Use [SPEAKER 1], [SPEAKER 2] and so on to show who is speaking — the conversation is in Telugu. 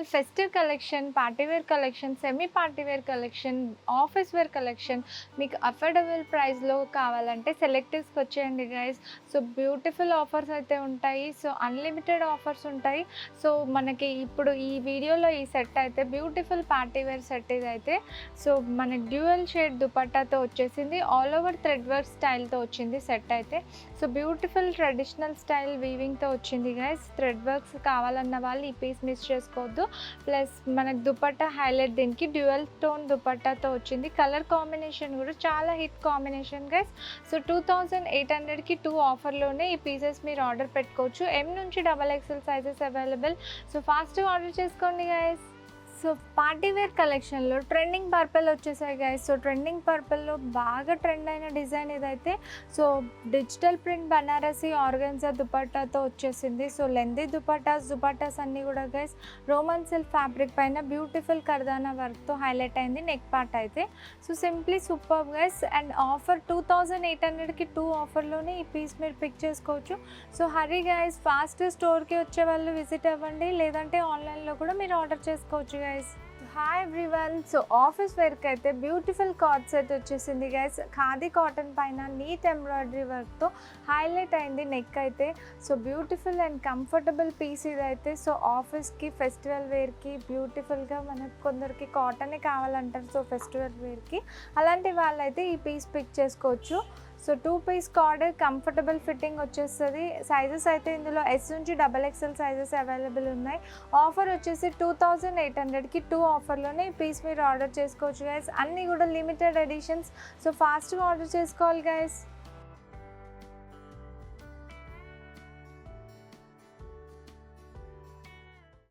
[SPEAKER 1] All festive collection, party wear collection, semi party wear collection, office wear collection మీకు అఫోర్డబుల్ ప్రైస్‌లో కావాలంటే సెలెక్టివ్స్‌కి వచ్చేయండి గైస్. సో, బ్యూటిఫుల్ ఆఫర్స్ అయితే ఉంటాయి. సో, అన్‌లిమిటెడ్ ఆఫర్స్ ఉంటాయి. సో, మనకి ఇప్పుడు ఈ వీడియోలో ఈ సెట్ అయితే బ్యూటిఫుల్ పార్టీ వేర్ సెట్ ఇదైతే. సో, మనకి డ్యూయల్ షేడ్ దుపట్టాతో వచ్చేసింది. ఆల్ ఓవర్ థ్రెడ్ వర్క్ స్టైల్‌తో వచ్చింది సెట్ అయితే. సో, బ్యూటిఫుల్ ట్రెడిషనల్ స్టైల్ వీవింగ్‌తో వచ్చింది గైస్. థ్రెడ్ వర్క్స్ కావాలన్న వాళ్ళు ఈ పీస్ మిస్ చేసుకోవద్దు. ప్లస్ మనకి దుపట్టా హైలైట్, దీనికి డ్యూయల్ టోన్ దుపట్టాతో వచ్చింది. కలర్ కాంబినేషన్ కూడా చాలా హిట్ కాంబినేషన్ గైస్. సో 2800కి 2 ఆఫర్లోనే ఈ పీసెస్ మీరు ఆర్డర్ పెట్టుకోవచ్చు. ఎం నుంచి XXL సైజెస్ అవైలబుల్. సో ఫాస్ట్గా ఆర్డర్ చేసుకోండి గైస్. సో పార్టీ వేర్ కలెక్షన్లో ట్రెండింగ్ పర్పుల్ వచ్చేసాయి గైస్. సో ట్రెండింగ్ పర్పుల్లో బాగా ట్రెండ్ అయిన డిజైన్ ఇదైతే. So digital print Banarasi organza దుపట్టాతో వచ్చేసింది. సో లెందీ దుపట్టాస్ అన్నీ కూడా గైస్ రోమన్ సిల్క్ ఫ్యాబ్రిక్ పైన బ్యూటిఫుల్ కర్దానా వర్క్తో హైలైట్ అయింది నెక్ పార్ట్ అయితే. So simply super guys. And offer 2800కి 2 ఆఫర్లోనే ఈ పీస్ మీరు పిక్ చేసుకోవచ్చు. సో హరీ గైస్, ఫాస్ట్ స్టోర్కి వచ్చే వాళ్ళు విజిట్ అవ్వండి, లేదంటే ఆన్లైన్లో కూడా మీరు ఆర్డర్ చేసుకోవచ్చు guys. Hi everyone. So office వేర్కి అయితే బ్యూటిఫుల్ కార్డ్ సెట్ వచ్చేసింది గైస్. ఖాదీ కాటన్ పైన నీట్ ఎంబ్రాయిడరీ వర్క్తో హైలైట్ అయింది నెక్ అయితే. So beautiful and comfortable piece ఇదైతే. సో ఆఫీస్కి ఫెస్టివల్ వేర్కి బ్యూటిఫుల్గా, మనకు కొందరికి కాటనే కావాలంటారు. సో ఫెస్టివల్ వేర్కి అలాంటి వాళ్ళైతే ఈ పీస్ పిక్ చేసుకోవచ్చు. So 2 piece co-ord comfortable fitting వచ్చేస్తుంది. సైజెస్ అయితే ఇందులో S నుంచి XXL సైజెస్ అవైలబుల్ ఉన్నాయి. ఆఫర్ వచ్చేసి 2800కి 2 ఆఫర్లోనే ఈ పీస్ మీరు ఆర్డర్ చేసుకోవచ్చు గైస్. అన్నీ కూడా లిమిటెడ్ ఎడిషన్స్. సో ఫాస్ట్గా ఆర్డర్ చేసుకోవాలి గైస్.